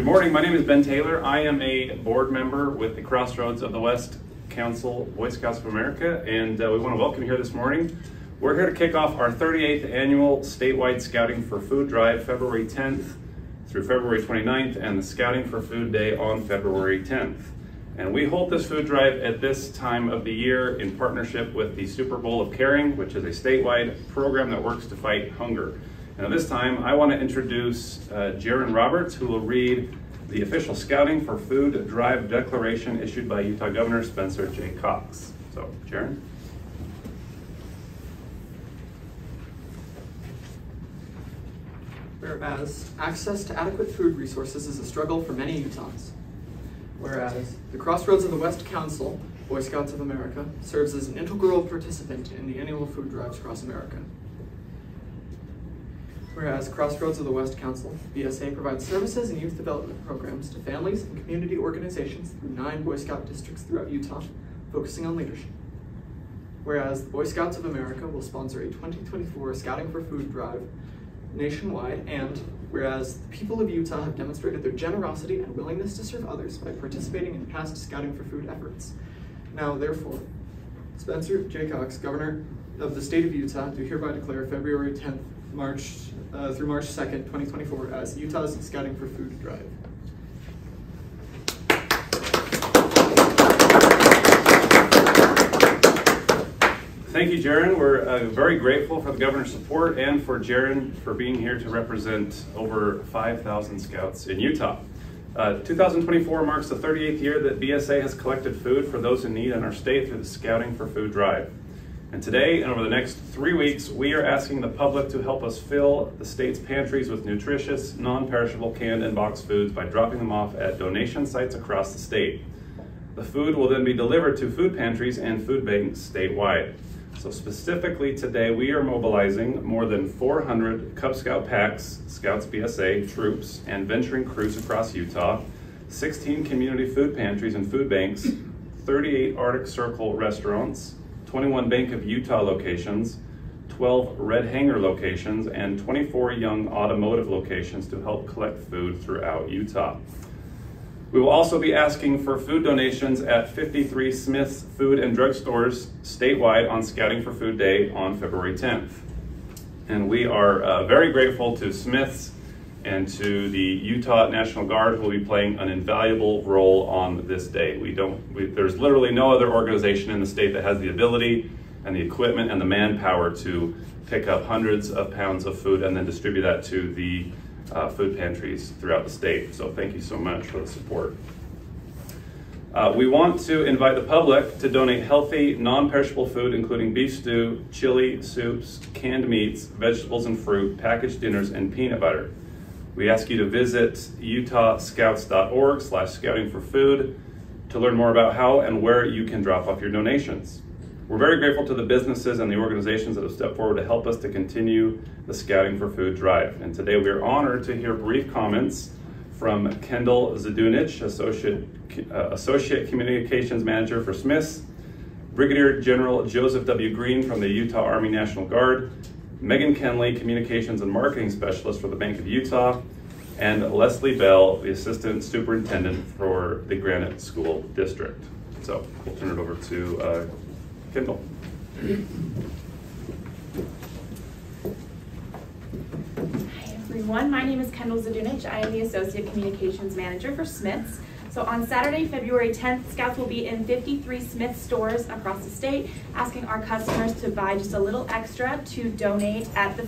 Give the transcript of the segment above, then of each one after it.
Good morning, my name is Ben Taylor. I am a board member with the Crossroads of the West Council, Boy Scouts of America, and we want to welcome you here this morning. We're here to kick off our 38th annual statewide Scouting for Food drive, February 10th through February 29th, and the Scouting for Food Day on February 10th. And we hold this food drive at this time of the year in partnership with the Super Bowl of Caring, which is a statewide program that works to fight hunger. And at this time, I want to introduce Jaron Roberts, who will read the official Scouting for Food Drive declaration issued by Utah Governor Spencer J. Cox. So, Jaron. Whereas access to adequate food resources is a struggle for many Utahns. Whereas the Crossroads of the West Council, Boy Scouts of America, serves as an integral participant in the annual food drives across America. Whereas Crossroads of the West Council, BSA, provides services and youth development programs to families and community organizations through 9 Boy Scout districts throughout Utah, focusing on leadership. Whereas the Boy Scouts of America will sponsor a 2024 Scouting for Food drive nationwide, and whereas the people of Utah have demonstrated their generosity and willingness to serve others by participating in past Scouting for Food efforts. Now, therefore, Spencer J. Cox, Governor of the State of Utah, do hereby declare February 10th through March 2nd, 2024 as Utah's Scouting for Food drive. Thank you, Jaron. We're very grateful for the governor's support and for Jaron for being here to represent over 5,000 scouts in Utah. 2024 marks the 38th year that BSA has collected food for those in need in our state through the Scouting for Food drive. And today and over the next 3 weeks, we are asking the public to help us fill the state's pantries with nutritious, non-perishable canned and boxed foods by dropping them off at donation sites across the state. The food will then be delivered to food pantries and food banks statewide. So specifically today, we are mobilizing more than 400 Cub Scout packs, Scouts BSA, troops, and venturing crews across Utah, 16 community food pantries and food banks, 38 Arctic Circle restaurants, 21 Bank of Utah locations, 12 Red Hanger locations, and 24 Young Automotive locations to help collect food throughout Utah. We will also be asking for food donations at 53 Smith's Food and Drug Stores statewide on Scouting for Food Day on February 10th. And we are very grateful to Smith's and to the Utah National Guard, who will be playing an invaluable role on this day. There's literally no other organization in the state that has the ability and the equipment and the manpower to pick up hundreds of pounds of food and then distribute that to the food pantries throughout the state. So thank you so much for the support. We want to invite the public to donate healthy, non-perishable food, including beef stew, chili, soups, canned meats, vegetables and fruit, packaged dinners, and peanut butter. We ask you to visit utahscouts.org/scoutingforfood to learn more about how and where you can drop off your donations. We're very grateful to the businesses and the organizations that have stepped forward to help us to continue the Scouting for Food drive. And today we are honored to hear brief comments from Kendall Zdunich, Associate Communications Manager for Smith's, Brigadier General Joseph W. Green from the Utah Army National Guard, Megan Kenley, Communications and Marketing Specialist for the Bank of Utah, and Leslie Bell, the Assistant Superintendent for the Granite School District. So we'll turn it over to Kendall. Hi everyone, my name is Kendall Zdunich. I am the Associate Communications Manager for Smith's. So on Saturday, February 10th, Scouts will be in 53 Smith's stores across the state, asking our customers to buy just a little extra to donate at the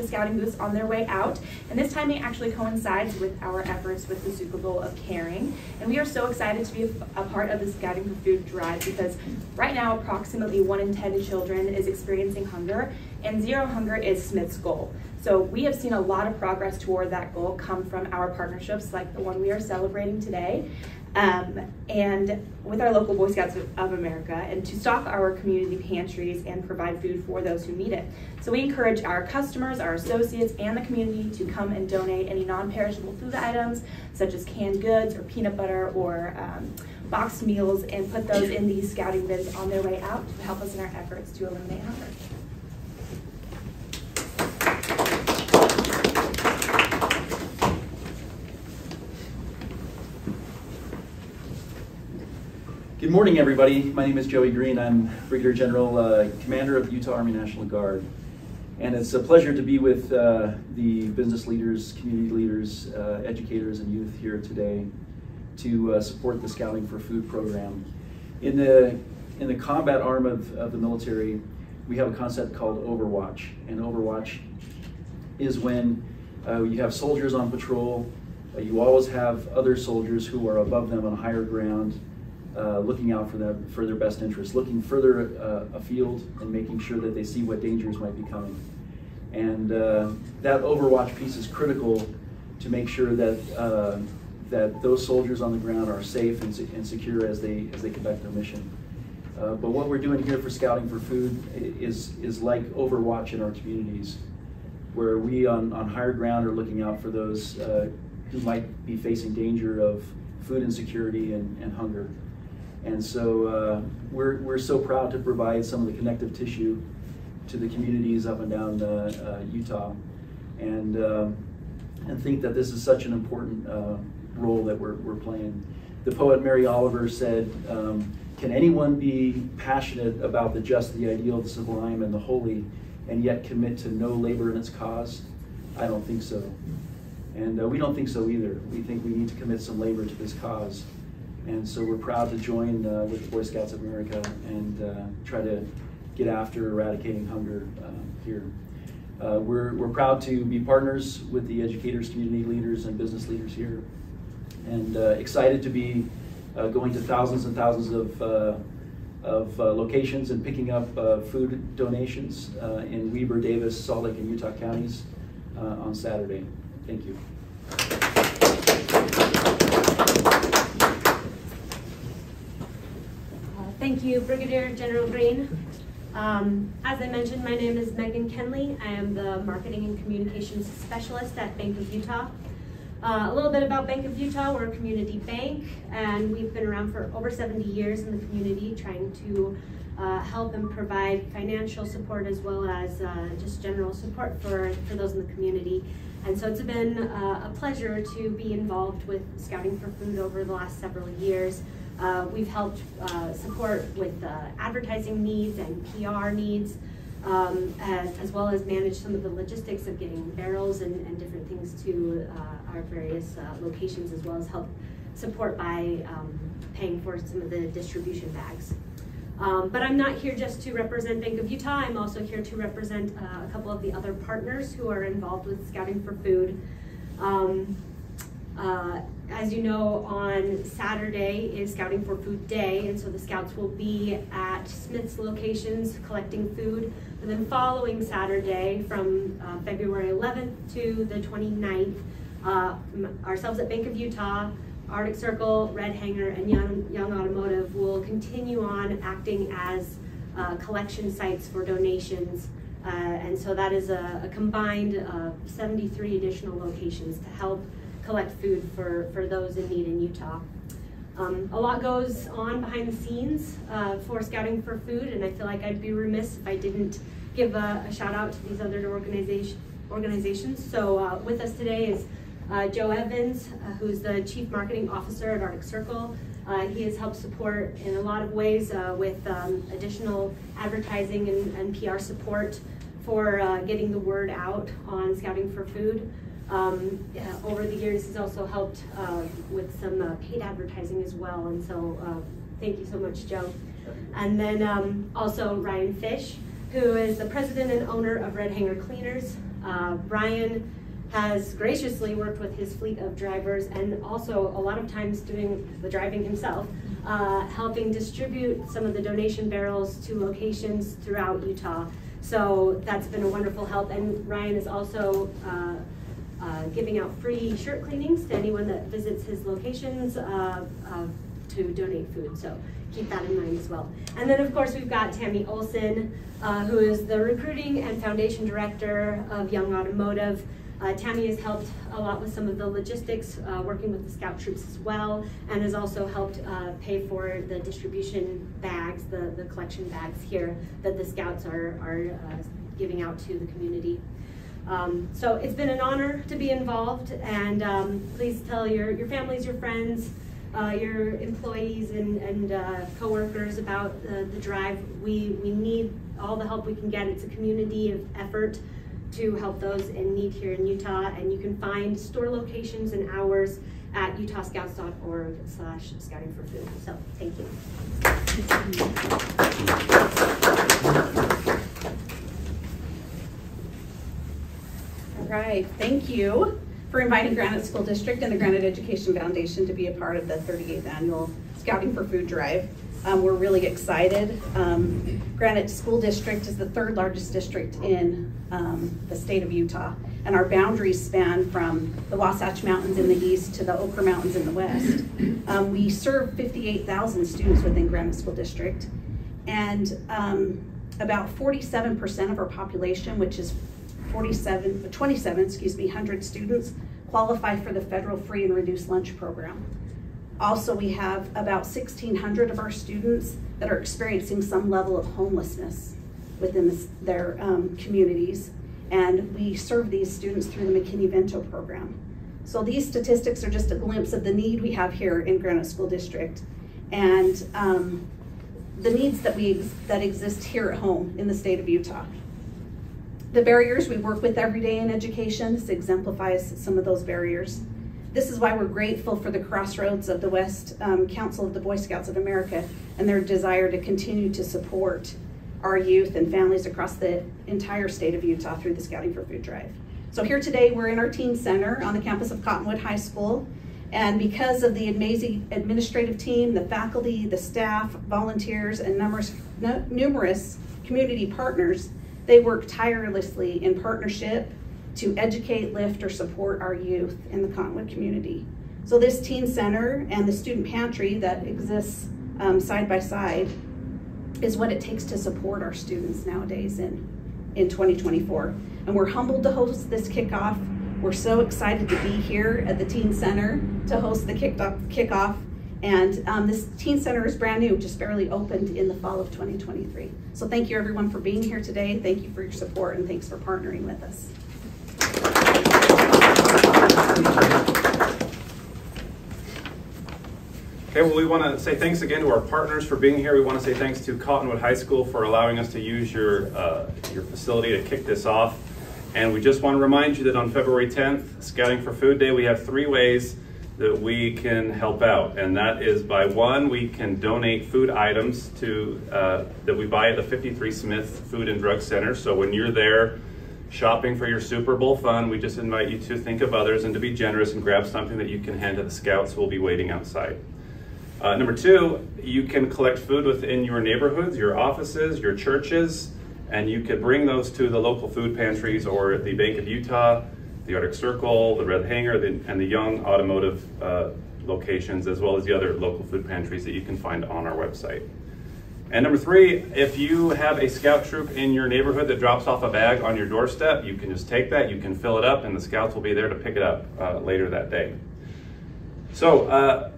Scouting booths on their way out. And this timing actually coincides with our efforts with the Super Bowl of Caring. And we are so excited to be a part of the Scouting for Food drive because right now approximately 1 in 10 children is experiencing hunger, and zero hunger is Smith's goal. So we have seen a lot of progress toward that goal come from our partnerships like the one we are celebrating today, and with our local Boy Scouts of America, and to stock our community pantries and provide food for those who need it. So we encourage our customers, our associates, and the community to come and donate any non-perishable food items such as canned goods or peanut butter or boxed meals, and put those in these scouting bins on their way out to help us in our efforts to eliminate hunger. Good morning, everybody. My name is Joey Green. I'm Brigadier General, Commander of the Utah Army National Guard. And it's a pleasure to be with the business leaders, community leaders, educators, and youth here today to support the Scouting for Food program. In the combat arm of the military, we have a concept called Overwatch. And Overwatch is when you have soldiers on patrol. You always have other soldiers who are above them on higher ground, looking out for their best interests, looking further afield and making sure that they see what dangers might be coming. And that Overwatch piece is critical to make sure that that those soldiers on the ground are safe and secure as they conduct their mission. But what we're doing here for Scouting for Food is like Overwatch in our communities, where we on higher ground are looking out for those who might be facing danger of food insecurity and hunger. And so we're so proud to provide some of the connective tissue to the communities up and down Utah, and think that this is such an important role that we're playing. The poet Mary Oliver said, "Can anyone be passionate about the just, the ideal, the sublime, and the holy, and yet commit to no labor in its cause? I don't think so." And we don't think so either. We think we need to commit some labor to this cause. And so we're proud to join with the Boy Scouts of America and try to get after eradicating hunger here. We're proud to be partners with the educators, community leaders, and business leaders here, and excited to be going to thousands and thousands of locations and picking up food donations in Weber, Davis, Salt Lake, and Utah counties on Saturday. Thank you. Thank you, Brigadier General Green. As I mentioned, my name is Megan Kenley. I am the Marketing and Communications Specialist at Bank of Utah. A little bit about Bank of Utah. We're a community bank, and we've been around for over 70 years in the community, trying to help and provide financial support as well as just general support for those in the community. And so it's been a pleasure to be involved with Scouting for Food over the last several years. We've helped support with advertising needs and PR needs, as well as manage some of the logistics of getting barrels and different things to our various locations, as well as help support by paying for some of the distribution bags. But I'm not here just to represent Bank of Utah. I'm also here to represent a couple of the other partners who are involved with Scouting for Food. As you know, on Saturday is Scouting for Food Day, and so the Scouts will be at Smith's locations collecting food. And then following Saturday, from February 11th to the 29th, ourselves at Bank of Utah, Arctic Circle, Red Hanger, and Young Automotive will continue on acting as collection sites for donations. And so that is a combined 73 additional locations to help collect food for those in need in Utah. A lot goes on behind the scenes for Scouting for Food, and I feel like I'd be remiss if I didn't give a shout out to these other organizations. So with us today is Joe Evans, who's the Chief Marketing Officer at Arctic Circle. He has helped support in a lot of ways with additional advertising and PR support for getting the word out on Scouting for Food. Over the years, he's also helped with some paid advertising as well, and so thank you so much, Joe. And then also Ryan Fish, who is the president and owner of Red Hanger Cleaners. Ryan has graciously worked with his fleet of drivers, and also a lot of times doing the driving himself, helping distribute some of the donation barrels to locations throughout Utah. So that's been a wonderful help, and Ryan is also giving out free shirt cleanings to anyone that visits his locations to donate food. So keep that in mind as well. And then of course we've got Tammy Olson, who is the recruiting and foundation director of Young Automotive. Tammy has helped a lot with some of the logistics, working with the Scout troops as well, and has also helped pay for the distribution bags, the collection bags here that the Scouts are giving out to the community. So it's been an honor to be involved, and please tell your families, your friends, your employees and coworkers about the drive. We need all the help we can get. It's a community of effort to help those in need here in Utah, and you can find store locations and hours at utahscouts.org/scouting4food. So thank you. All right, thank you for inviting Granite School District and the Granite Education Foundation to be a part of the 38th Annual Scouting for Food Drive. We're really excited. Granite School District is the 3rd largest district in the state of Utah, and our boundaries span from the Wasatch Mountains in the east to the Ochre Mountains in the west. We serve 58,000 students within Granite School District, and about 47% of our population, which is 2,700 students, qualify for the federal free and reduced lunch program. Also, we have about 1,600 of our students that are experiencing some level of homelessness within their communities, and we serve these students through the McKinney-Vento program. So these statistics are just a glimpse of the need we have here in Granite School District, and the needs that exist here at home in the state of Utah. The barriers we work with every day in education, this exemplifies some of those barriers. This is why we're grateful for the Crossroads of the West Council of the Boy Scouts of America and their desire to continue to support our youth and families across the entire state of Utah through the Scouting for Food Drive. So here today, we're in our teen center on the campus of Cottonwood High School. And because of the amazing administrative team, the faculty, the staff, volunteers, and numerous community partners, they work tirelessly in partnership to educate, lift, or support our youth in the Cottonwood community. So this teen center and the student pantry that exists side by side is what it takes to support our students nowadays in 2024. And we're humbled to host this kickoff. We're so excited to be here at the teen center to host the kickoff. And this teen center is brand new, just barely opened in the fall of 2023. So thank you everyone for being here today. Thank you for your support, and thanks for partnering with us. Okay, well, we want to say thanks again to our partners for being here. We want to say thanks to Cottonwood High School for allowing us to use your facility to kick this off. And we just want to remind you that on February 10th, Scouting for Food Day, we have 3 ways that we can help out. And that is by 1, we can donate food items to that we buy at the 53 Smith Food and Drug Center. So when you're there shopping for your Super Bowl fun, we just invite you to think of others and to be generous and grab something that you can hand to the scouts who will be waiting outside. Number 2, you can collect food within your neighborhoods, your offices, your churches, and you can bring those to the local food pantries or the Bank of Utah, the Arctic Circle, the Red Hanger, and the Young Automotive locations, as well as the other local food pantries that you can find on our website. And number 3, if you have a scout troop in your neighborhood that drops off a bag on your doorstep, you can just take that, you can fill it up, and the scouts will be there to pick it up later that day. So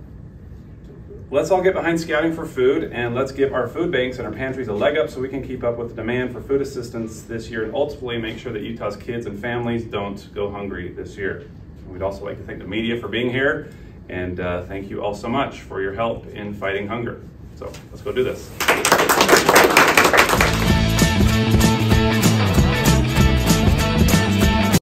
let's all get behind Scouting for Food, and let's give our food banks and our pantries a leg up so we can keep up with the demand for food assistance this year, and ultimately make sure that Utah's kids and families don't go hungry this year. We'd also like to thank the media for being here, and thank you all so much for your help in fighting hunger. So let's go do this.